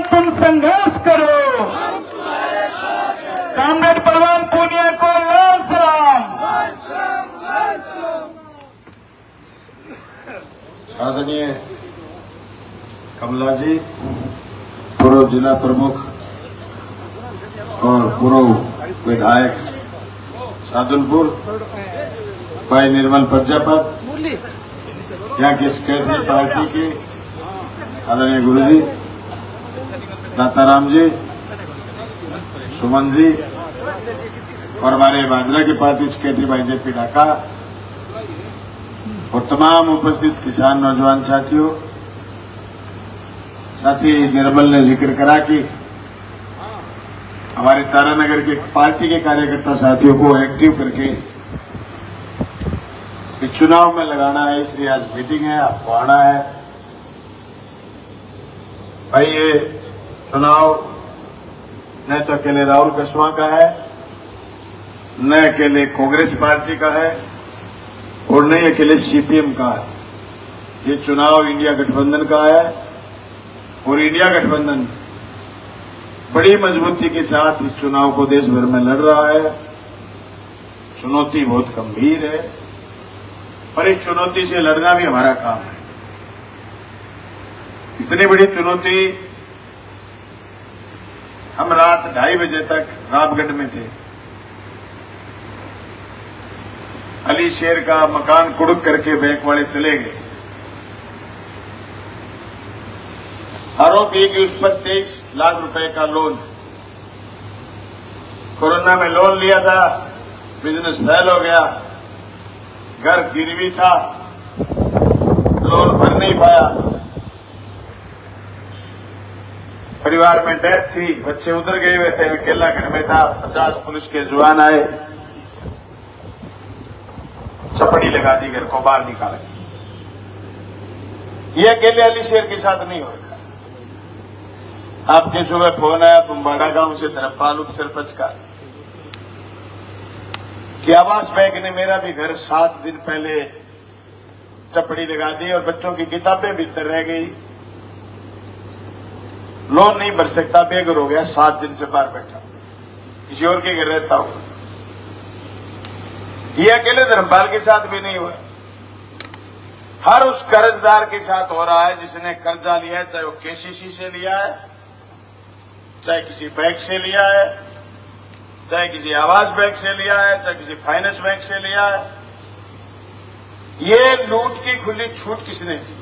परवान तुम संघर्ष करो। कामरेड परवान पूनिया को लाल सलाम। आदरणीय कमला जी, पूर्व जिला प्रमुख और पूर्व विधायक सादुलपुर भाई निर्मल प्रजापत, यहाँ के सेक्रेटरी पार्टी के आदरणीय गुरुजी दाताराम जी, सुमन जी और हमारे बाजरा की पार्टी सेक्रेटरी भाई जेपी ढाका और तमाम उपस्थित किसान नौजवान साथियों, साथ ही निर्मल ने जिक्र करा कि हमारे तारानगर के पार्टी के कार्यकर्ता साथियों को एक्टिव करके इस चुनाव में लगाना है, इसलिए आज मीटिंग है, आपको आना है। भाई ये चुनाव न तो अकेले राहुल कस्वां का है, न अकेले कांग्रेस पार्टी का है और न अकेले सीपीएम का है। ये चुनाव इंडिया गठबंधन का है और इंडिया गठबंधन बड़ी मजबूती के साथ इस चुनाव को देश भर में लड़ रहा है। चुनौती बहुत गंभीर है, पर इस चुनौती से लड़ना भी हमारा काम है। इतनी बड़ी चुनौती, हम रात 2:30 बजे तक रामगढ़ में थे। अली शेर का मकान कुड़क करके बैंक वाले चले गए। आरोप ये कि उस पर 23 लाख रुपए का लोन, कोरोना में लोन लिया था, बिजनेस फेल हो गया, घर गिरवी था, लोन भर नहीं पाया, परिवार में डेथ थी, बच्चे उधर गए हुए थे, अकेला घर में था। 50 पुलिस के जवान आए, चपड़ी लगा दी, घर को बाहर निकाला। ये अकेले अली शेर के साथ नहीं हो रखा। आपके सुबह फोन आया बुम्बाड़ा गांव से धरमपाल उप सरपंच का कि आवास बैंक ने मेरा भी घर 7 दिन पहले चपड़ी लगा दी और बच्चों की किताबें भीतर रह गई, लोन नहीं भर सकता, बेघर हो गया, 7 दिन से बाहर बैठा, किसी और के घर रहता हूं। ये अकेले धर्मपाल के साथ भी नहीं हुआ, हर उस कर्जदार के साथ हो रहा है जिसने कर्जा लिया है, चाहे वो केसीसी से लिया है, चाहे किसी बैंक से लिया है, चाहे किसी आवास बैंक से लिया है, चाहे किसी फाइनेंस बैंक से लिया है। ये लूट की खुली छूट किसने दी?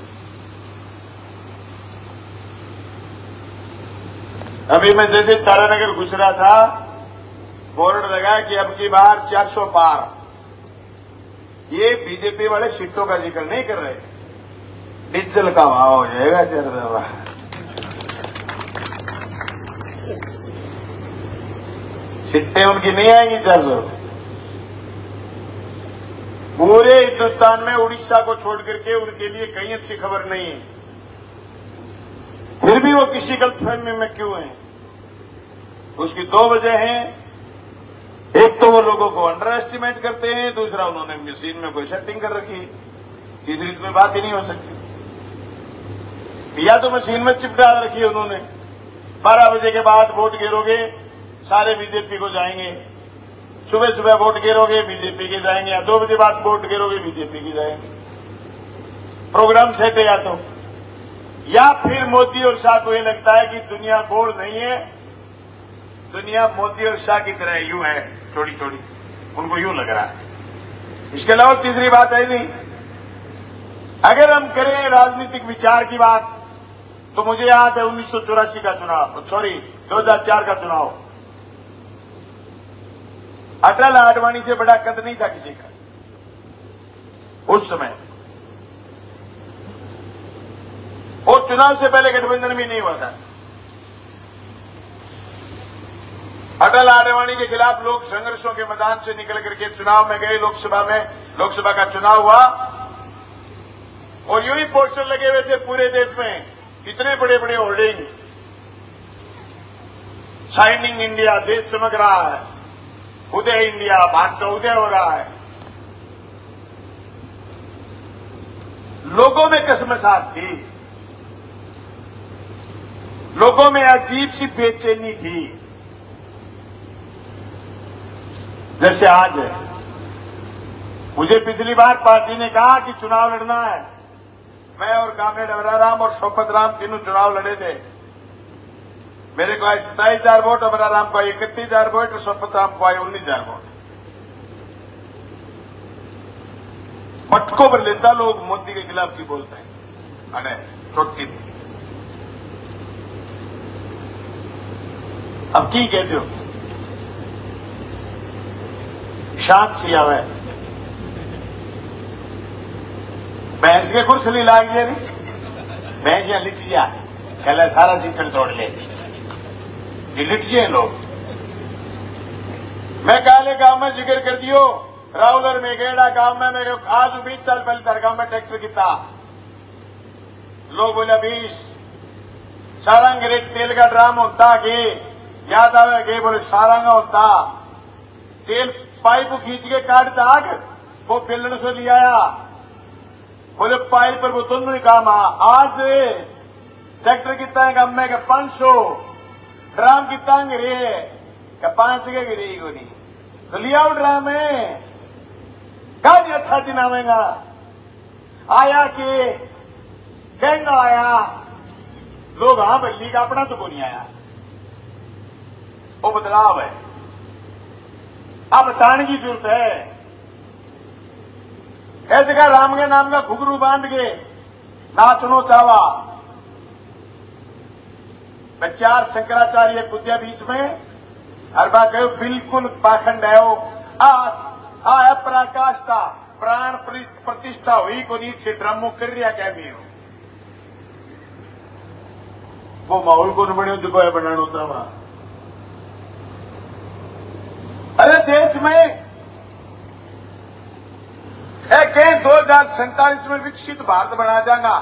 अभी मैं जैसे तारानगर घुस रहा था, बोर्ड लगा कि अब की बार 400 पार। ये बीजेपी वाले सीटों का जिक्र नहीं कर रहे, डीजल का भाव हो जाएगा 400। सीटें उनकी नहीं आएंगी 400। पूरे हिंदुस्तान में उड़ीसा को छोड़ करके उनके लिए कहीं अच्छी खबर नहीं है, फिर भी वो किसी गलतफहमी में क्यों है? उसकी 2 वजह हैं। एक तो वो लोगों को अंडर एस्टिमेट करते हैं, दूसरा उन्होंने मशीन में कोई सेटिंग कर रखी है, तीसरी तो कोई बात ही नहीं हो सकती। या तो मशीन में चिप डाल रखी है उन्होंने, 12 बजे के बाद वोट गिरोगे सारे बीजेपी को जाएंगे, सुबह सुबह वोट गिरोगे बीजेपी के जाएंगे, या 2 बजे बाद वोट गिरोगे बीजेपी के जाएंगे। प्रोग्राम सेट है। या फिर मोदी और शाह को ये लगता है कि दुनिया गोल नहीं है, दुनिया मोदी और शाह की तरह यूं है, चौड़ी चौड़ी, उनको यूं लग रहा है। इसके अलावा तीसरी बात है नहीं। अगर हम करें राजनीतिक विचार की बात, तो मुझे याद है 1984 का चुनाव, 2004 का चुनाव। अटल आडवाणी से बड़ा कद नहीं था किसी का उस समय, और चुनाव से पहले गठबंधन भी नहीं हुआ था। अटल आडवाणी के खिलाफ लोग संघर्षों के मैदान से निकल करके चुनाव में गए, लोकसभा का चुनाव हुआ, और यूं ही पोस्टर लगे हुए थे पूरे देश में, इतने बड़े बड़े होर्डिंग, शाइनिंग इंडिया, देश चमक रहा है, उदय इंडिया, भारत का उदय हो रहा है। लोगों में कसमसाहट थी। लोगों में अजीब सी बेचैनी थी, जैसे आज है। मुझे पिछली बार पार्टी ने कहा कि चुनाव लड़ना है, मैं और कामरेड अमराराम और शोपत राम तीनों चुनाव लड़े थे। मेरे को आए 27,000 वोट, अमराराम को आए 31,000 वोट और शोपत राम को आए 19,000 वोट। पटको पर लेता लोग मोदी के खिलाफ की बोलते हैं, अरे चोटी। अब की कहते हो, शांत सी आवे भैंस के कुर्सली लाग जाए नी, भैंस या लिट जा, कहला सारा चित्र तोड़ ले, ये लिट जाए लोग। मैं काले गांव में जिक्र कर दियो, राहुल और मेघेड़ा गांव में मैं आज 20 साल पहले दरगाह में ट्रैक्टर किता, लोग बोले 20 सारंग रेट तेल का ड्राम होता के याद आवे के, बोले सारंगा होता तेल पाइप खींच के काटता आग, वो बेलन से लिया आया, बोले पाइप पर वो दोनों ही काम आज ट्रैक्टर कितना है गांव में का 500 ड्राम कितना गिरे का 500 के गिरे को नहीं, तो लिया ड्राम है काफी अच्छा दिन आवेगा। आया कि कहना आया लोग, हाँ बल्ली का अपना तो को नहीं आया, वो बदलाव है। अब बताने की जरूरत है। ऐ जगह राम के नाम का घुघरू बांध के नाचनो चावा, चार शंकराचार्य बुद्धिया बीच में हर बात कहो बिल्कुल पाखंड है। आ पराकाष्ठा प्राण प्रतिष्ठा हुई को नीचे ड्रमो कर रिया क्या भी हो, वो माहौल को बने दुबई बनाना होता वहां। अरे देश में 2047 में विकसित भारत बना जाएगा।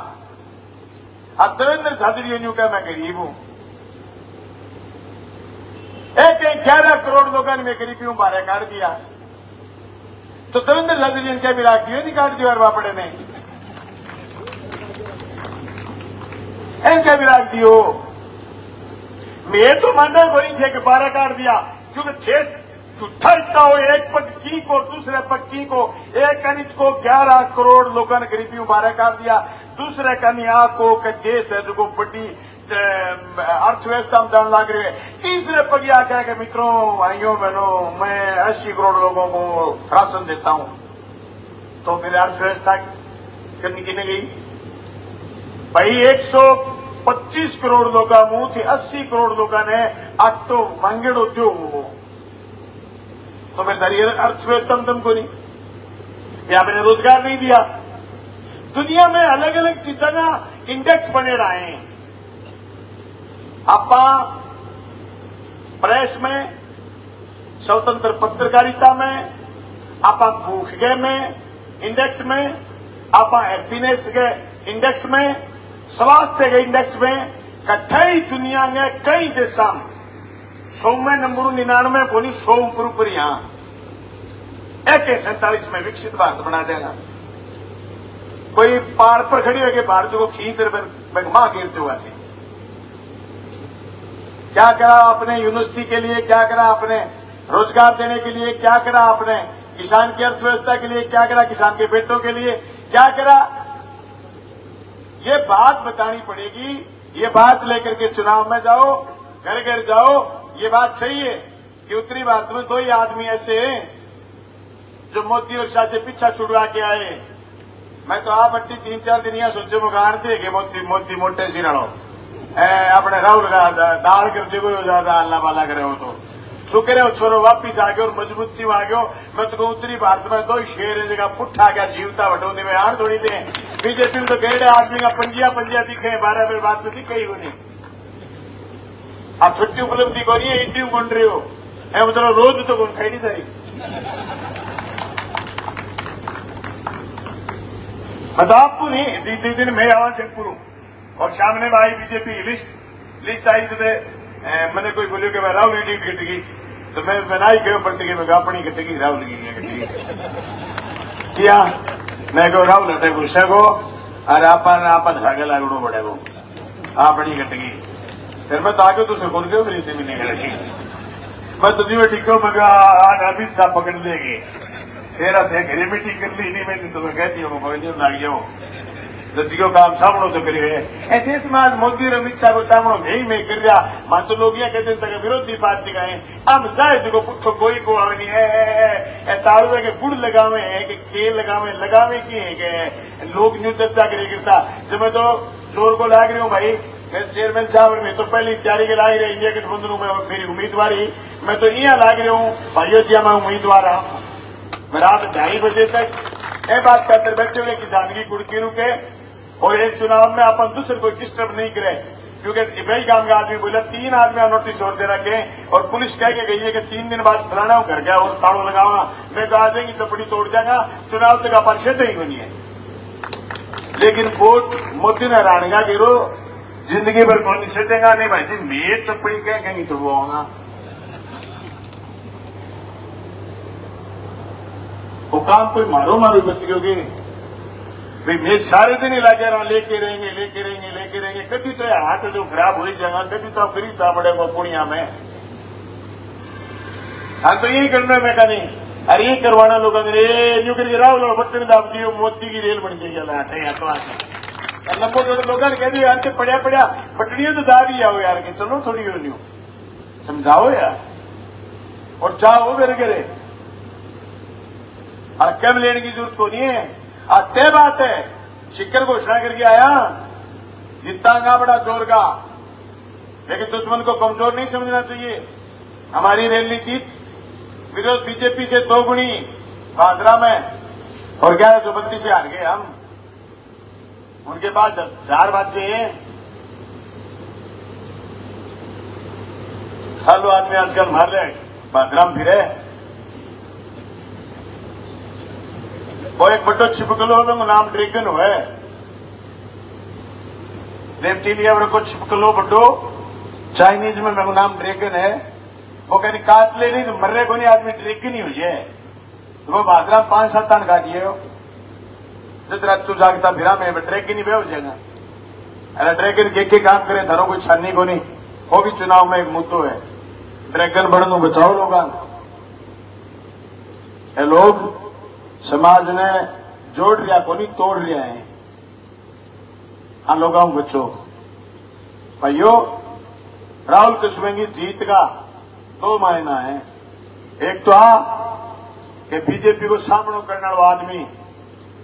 अब देवेंद्र झाझड़िया न्यू क्या मैं गरीब हूं, 11 करोड़ लोगों ने मैं गरीबी हूं बारह काट दिया, तो देवेंद्र झाझड़िया ने क्या भी राख दिया, नहीं काट दिया और बापड़े ने क्या भी राख दियो। मैं तो मानना को नहीं थे कि 12 काट दिया, क्योंकि थे झूठा इतना हो, एक पग की को दूसरे पग की को, एक कनिट को 11 करोड़ लोगों ने गरीबी बारह काट दिया, दूसरे कन्या को देश है जो बड़ी अर्थव्यवस्था में जाने लग रही है, तीसरे पगिया कह के मित्रों भाइयों बहनों मैं 80 करोड़ लोगों को राशन देता हूं, तो मेरी अर्थव्यवस्था करनी किने गई भाई। 125 करोड़ लोगों मुंह थी, 80 करोड़ लोगों ने आटो मांगेड़ो दो, तो मेरे दारी अर्थव्यवस्था में तुमको नहीं, या मैंने रोजगार नहीं दिया। दुनिया में अलग अलग चीजों का इंडेक्स बने रहे हैं। आपा प्रेस में, स्वतंत्र पत्रकारिता में, आपा भूख गए में इंडेक्स में, आपा हैप्पीनेस के इंडेक्स में, स्वास्थ्य के इंडेक्स में, कई दुनिया में कई देशों में 100 में नंबर 99 को नहीं 100 ऊपर यहां 47 में विकसित भारत बना देगा। कोई पहाड़ पर खड़ी होकर भारत को खींच मां गिरते हुआ थे। क्या करा आपने यूनिवर्सिटी के लिए, क्या करा आपने रोजगार देने के लिए, क्या करा आपने किसान की अर्थव्यवस्था के लिए, क्या करा किसान के बेटों के लिए, क्या करा, ये बात बतानी पड़ेगी। ये बात लेकर के चुनाव में जाओ, घर घर जाओ। ये बात सही है कि उत्तरी भारत में 2 ही आदमी ऐसे हैं जो मोदी और शाह से पीछा छुड़वा के आए। मैं तो आप अट्टी 3-4 दिन यहाँ सोचे मुगान थे कि मोदी मोटे सी रहो अपने राहुल का दाल करते हुए ज्यादा अल्लाह वाला करे हो, तो शुक्र है छोरो वापिस आ गयो और मजबूती आ गयो। मैं तो उत्तरी भारत में 2 ही शेर है जगह पुट्ठा गया जीवता बटोने में आड़ थोड़ी थे। बीजेपी में तो गहरे आदमी का पंजिया दिखे 12 में बात में दिख गई होनी। आप छुट्टी उपलब्धि को नहीं है, इंटरव्यू बन रहे हो मतलब रोज तो कौन खाई नहीं सारी। मैं तो आपको नहीं जिस दिन मैं आवाज चेकपुर हूं और सामने में आई बीजेपी लिस्ट आई, तो मैंने कोई बोलियो कि मैं राहुल की टिकट कटेगी, तो मैं बनाई गयो पलट के मैं अपनी कटेगी राहुल की कटेगी क्या मैं कहो राहुल हटे गुस्से को अरे आपन भागे लागड़ो बढ़ेगो अपनी कटेगी। फिर मैं तो आगे तुझसे खोल के मेरी मिलने लगी। मैं तो जीव ठीक हूँ, मगर आज अमित शाह पकड़ लेंगे तेरा थे घरे में ठीक कर ली नहीं। मैं तुम्हें कहती हूँ लाग जाओ जियो काम सामनो तो करे देश में आज मोदी और अमित शाह को सामनो यही मैं कर रहा। मान तो लोग यहाँ कहते हैं विरोधी पार्टी का है अब जाए जो पुठो कोई को आवे नहीं है ताड़ुए के गुड़ लगावे है कि केल लगावे की है कि लोग न्यू चर्चा करे करता। जब मैं तो जोर को लाग रही हूँ भाई चेयरमैन साहब मैं तो पहली तैयारी के लाग रही इंडिया गठबंधन में मेरी उम्मीदवारी मैं तो यहाँ लाग रही हूँ भाइयों जी मैं उम्मीदवार हूँ। मैं रात 2:30 बजे तक ये बात करते बैठे हुए किसान की कुड़की रुके और एक चुनाव में अपन दूसरे को डिस्टर्ब नहीं करे क्योंकि वही काम का आदमी बोला 3 आदमी नोटिस और दे रखे और पुलिस कह के गई है कि 3 दिन बाद फलाना घर गया और ताड़ो लगावा मैं आ जाएंगी चपड़ी तोड़ जाएगा चुनाव तक अपन क्षेत्र ही होनी है। लेकिन वोट मोदी ने राणगा गिरो जिंदगी भर कौन निषेधेगा नहीं भाई जी मैं चपड़ी कह कहीं तो वो होगा वो काम कोई मारो बच गयोगे भाई मैं सारे दिन ही लगे रहा लेके रहेंगे कभी तो हाथ जो खराब हो ही जाएगा कभी तो फिर सामड़ेगा पुणिया में। हाँ तो यही करना है मैं कहा नहीं अरे यही करवाना लोग न्यू करके राहुल और बच्चन दाब दियो मोदी की रेल बन जाएगी लाठे या तो आके लंबो जोड़े लोग कह दिए यार के पड़ा बटनियों तो दाब ही आओ यार के चलो थोड़ी हो न्यू समझाओ यार और जाओ घर करे कम लेने की जरूरत को नहीं है। तय बात है शिक्कर घोषणा करके आया जीतांगा बड़ा जोर का लेकिन दुश्मन को कमजोर नहीं समझना चाहिए। हमारी रणनीति विरोध बीजेपी से 2 गुनी भादरा में और 1132 से हार गए हम। उनके पास 4 बातें हैं। खालो आदमी आजकल मार रहे भादरा में फिरे वो एक बड़ो छिपकलो नाम ड्रैगन हुए रेप्टिलिया को छिपकलो बड़ो चाइनीज में मेरा नाम ड्रैगन है। वो कहनी काट ले नहीं तो मर्रे को नहीं आदमी ड्रैगन ही हो जाए तो वो भादरा 5-7 आन काटिए जब रात तू जागता फिरा मैं ड्रैगन ही हो जाएगा। अरे ड्रैगन के काम करे धरो कोई छानी को नहीं वो भी चुनाव में एक मुद्दो है। ड्रैगन बढ़ने बचाओ लोग समाज ने जोड़ रिया को नहीं तोड़ रिया है। हाँ लोगों को बच्चों भाइयों राहुल कुशवाहा की जीत का 2 मायना है। एक तो कि बीजेपी को सामना करने वाला आदमी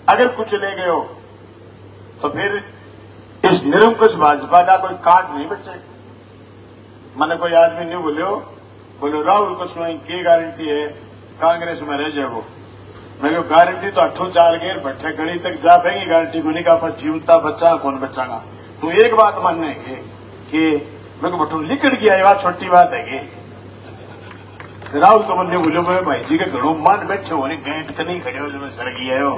अगर कुछ ले गए हो तो फिर इस निरंकुश भाजपा का कोई काट नहीं बचेगा। मैंने कोई आदमी नहीं बोलो राहुल कुशवाहा की गारंटी है कांग्रेस में रह जाओ। मैं गारंटी तो 8 चाल गए भट्टे गली तक जा पाएंगी गारंटी को नहीं कहा जीवता बच्चा कौन बचागा। तो एक बात मानने है कि मैं को बटू लिकड़ गया ये बात छोटी बात है कि राहुल तो मन बोलो भाई जी के घड़ों मान बैठे होने गेट तो नहीं खड़े हो जब सर गया हो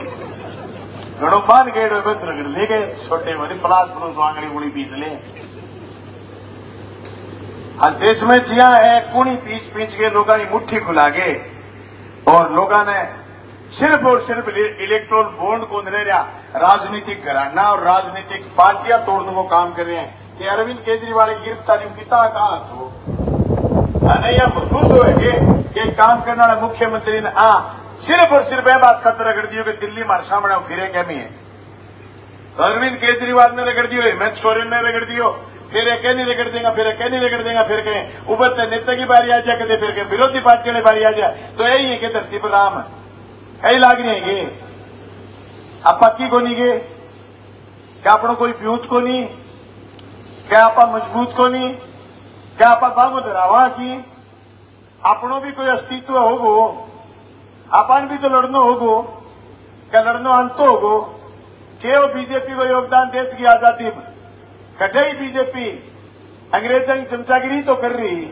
घड़ों मान गेट हो तो रगड़ ले गए छोटे वाली प्लास पड़ोस आंगड़ी उड़ी पीस ले। आज देश में जिया है कुणी पीछ के लोगों की मुट्ठी खुला के और लोगों ने सिर्फ और सिर्फ इलेक्ट्रोल बॉन्ड को ले रहा राजनीतिक घराना और राजनीतिक पार्टियां तोड़ने को काम कर रहे हैं कि अरविंद केजरीवाल की गिरफ्तारी किता कहा तो नहीं यह महसूस हो कि काम करने वाला मुख्यमंत्री ने सिर्फ और सिर्फ यह बात खतर रगड़ दियो कि दिल्ली मार सामने फिरे कैमी है। तो अरविंद केजरीवाल ने रगड़ दियो हेमंत सोरेन ने रगड़ दियो फिर कह नहीं रगड़ देगा फिर कह नहीं रगड़ देगा फिर कहें उभरते नेता की बारी आ जाए कहते फिर कहें विरोधी पार्टियों की बारी आ जाए। तो यही है कि धरती पर राम कई लाग रहे हैं आप पक्की को नहीं गे क्या अपनों कोई प्यूत को नहीं क्या आप मजबूत को नहीं क्या आप बागो धरावा की अपनों भी कोई अस्तित्व होगो अपन भी तो लड़नो होगो क्या लड़नो अंत होगो के बीजेपी को योगदान देश की आजादी में कटे ही बीजेपी अंग्रेजों की चमचागिरी तो कर रही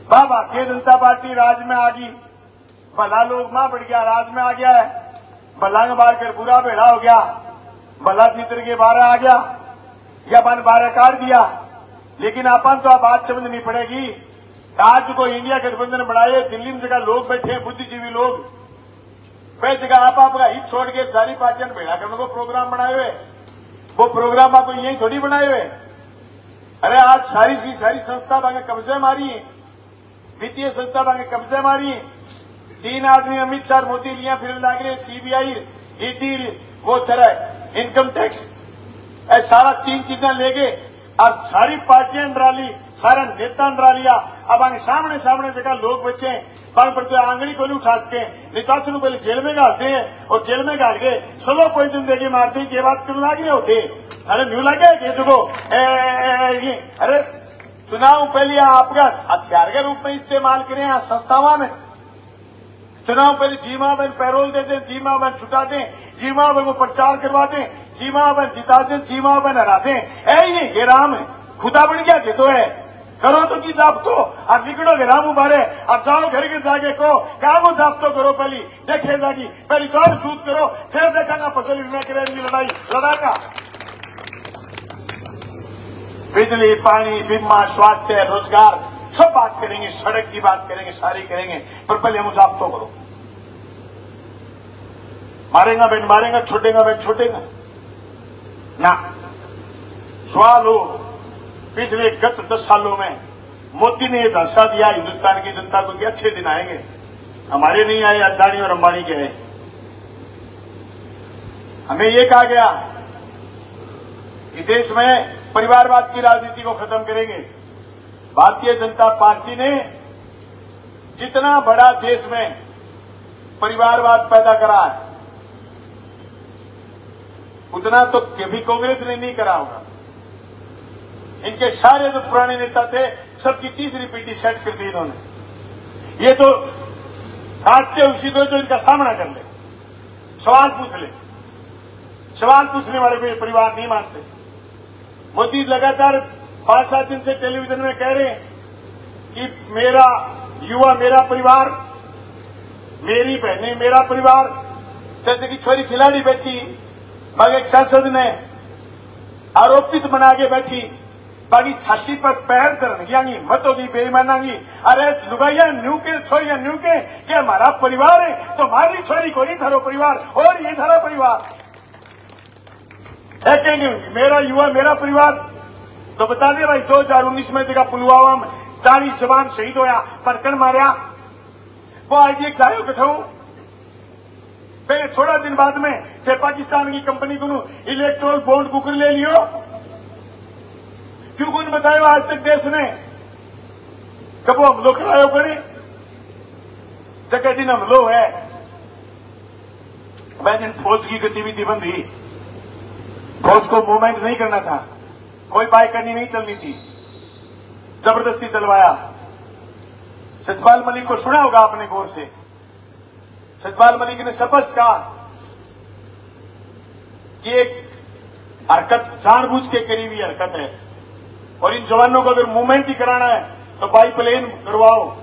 वाह भारतीय जनता पार्टी राज में आ गई भला लोग मां बढ़ गया राज में आ गया है भला के बाहर कर बुरा भेड़ा हो गया भला नितर के 12 आ गया या बन 12 काट दिया। लेकिन अपन तो बात समझ नहीं पड़ेगी आज को इंडिया गठबंधन बनाए दिल्ली में जगह लोग बैठे हैं बुद्धिजीवी लोग वह जगह आपका हित छोड़ के सारी पार्टियां भेड़ा करने को प्रोग्राम बनाए हुए वो प्रोग्राम आपको यही थोड़ी बनाए हुए अरे आज सारी सी सारी संस्था बांगे कब्जे मारी है, वित्तीय संस्था बांगे कब्जे मारी है। 3 आदमी अमित शाह मोदी लिया फिर लाग रहे, सीबीआई ईडी वो तरह इनकम टैक्स सारा 3 चीजें ले गए और सारी पार्टियां डरा ली, सारा नेता डरा लिया। अब आगे सामने सामने जगह लोग बचे बांग पर तो आंगली को नहीं उठा सके, नेता पहले जेल में डालते हैं और जेल में डाल के स्लो पॉइजन देके मारते हैं। ये बात क्यों लाग रहे होते? अरे न्यू लगे कि देखो अरे चुनाव पहले आपका हथियार के रूप में इस्तेमाल करें संस्थावां में। चुनाव पहले जीमा बन पैरोल दे दें, जीमा बन छुटा दें, जीमा बन को प्रचार करवा दें, जीमा बन जिता दें, जीमा बन हरा दें। ये राम है, खुदा बन गया कि तो है करो तो की जाप तो और निकलो के राम उबारे और जाओ घर के जाके को क्या वो जाप तो करो। पहली देखे जागी पहली कौन सूद करो, फिर देखेगा फसल बीमा करेंगे लड़ाई लड़ाएगा। बिजली, पानी, बीमा, स्वास्थ्य, रोजगार सब बात करेंगे, सड़क की बात करेंगे, सारी करेंगे, पर पहले हम जाप तो करो। मारेगा बहन मारेगा, छोड़ेगा बहन छोड़ेगा ना। सवाल हो पिछले गत 10 सालों में मोदी ने यह झांसा दिया हिंदुस्तान की जनता को कि अच्छे दिन आएंगे, हमारे नहीं आए, अदानी और अंबानी के आए। हमें यह कहा गया कि देश में परिवारवाद की राजनीति को खत्म करेंगे। भारतीय जनता पार्टी ने जितना बड़ा देश में परिवारवाद पैदा करा है उतना तो कभी कांग्रेस ने नहीं करा होगा। इनके सारे जो पुराने नेता थे सबकी तीसरी पीढ़ी सेट कर दी इन्होंने। ये तो काटते उसी को जो इनका सामना कर ले, सवाल पूछ ले। सवाल पूछने वाले को ये परिवार नहीं मानते। मोदी लगातार 5-7 दिन से टेलीविजन में कह रहे हैं कि मेरा युवा मेरा परिवार, मेरी बहनें मेरा परिवार। जैसे कि छोरी खिलाड़ी बैठी, बाकी एक सांसद ने आरोपित बना के बैठी, बाकी छाती पर पैर धरने हिम्मत होगी बेईमानागी। अरे लुगाइया न्यू के छोरिया न्यू के कि हमारा परिवार है तो हमारी छोरी को नहीं थारो परिवार और ये थारा परिवार है। कहेंगे मेरा युवा मेरा परिवार तो बता दे भाई 2019 में जगह पुलवामा में 40 जवान शहीद होया, परकन मारिया, वो आईडीएक्स आयो कठू। पहले थोड़ा दिन बाद में थे पाकिस्तान की कंपनी को इलेक्ट्रोल बॉन्ड कुकर ले लियो। क्यों कौन बतायो आज तक देश ने कबो हमलो करायो पड़े जगह दिन हमलो है। वह दिन फौज की गतिविधि बंद हुई, फौज को मूवमेंट नहीं करना था, कोई बाइकनी नहीं चलनी थी, जबरदस्ती चलवाया। सतपाल मलिक को सुना होगा आपने गौर से। सतपाल मलिक ने स्पष्ट कहा कि एक हरकत जानबूझ के करीबी हरकत है और इन जवानों को अगर मूवमेंट ही कराना है तो बाई प्लेन करवाओ।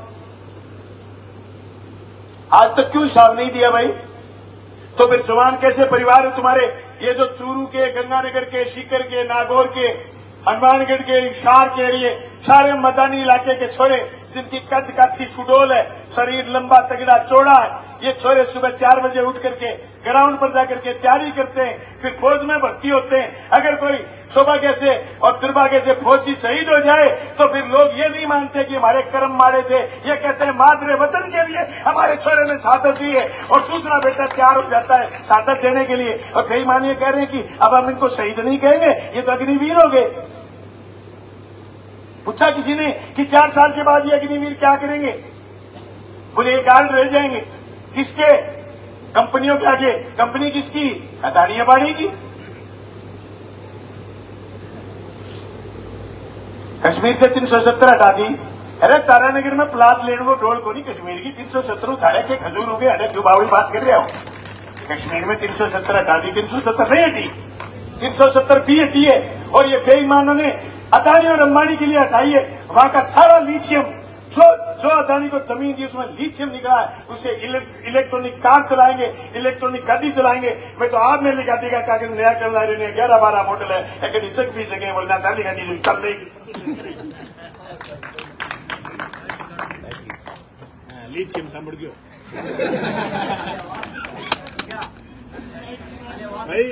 आज तक क्यों हिसाब नहीं दिया भाई? तो फिर जवान कैसे परिवार है तुम्हारे? ये जो चूरू के, गंगानगर के, सीकर के, नागौर के, हनुमानगढ़ के, हिसार के एरिए, सारे मैदानी इलाके के छोरे जिनकी कद काठी सुडोल है, शरीर लंबा तगड़ा चौड़ा है, ये छोरे सुबह 4 बजे उठ करके ग्राउंड पर जाकर के तैयारी करते हैं, फिर फौज में भर्ती होते हैं। अगर कोई सौभाग्य से और दुर्भाग्य से फौजी शहीद हो जाए तो फिर लोग ये नहीं मानते कि हमारे कर्म मारे थे, ये कहते हैं मादरे वतन के लिए हमारे छोरे ने शहादत दी है। और दूसरा बेटा तैयार हो जाता है शहादत देने के लिए और कई मानिए कह रहे हैं कि अब हम इनको शहीद नहीं कहेंगे, ये तो अग्निवीर हो गए। पूछा किसी ने कि 4 साल के बाद ये अग्निवीर क्या करेंगे? बोले गार्ड रह जाएंगे। किसके? कंपनियों के आगे। कंपनी किसकी? अदानी अंबानी की। कश्मीर से 370 हटा दी। अरे तारानगर में प्लाट लेने को डोल को नहीं, कश्मीर की 370 उठाड़े के खजूर हो गए। अरे दुबावड़ी बात कर रहे हो, कश्मीर में 370 हटा दी। 370 नहीं हटी, 370 भी हटी है। और ये बेईमानों ने अदानी और अंबानी के लिए हटाई है। वहां का सारा लिथियम जो अदानी को जमीन दी उसमें लिथियम निकला है, उसे इलेक्ट्रॉनिक कार चलाएंगे, इलेक्ट्रॉनिक गाड़ी चलाएंगे। मैं तो आप मेरी गाड़ी का कागज नया कर ला रहे 11-12 मॉडल है, कभी चक भी सके बोलना गाड़ी गाड़ी चल रही लिथियम सांभ गयो भाई।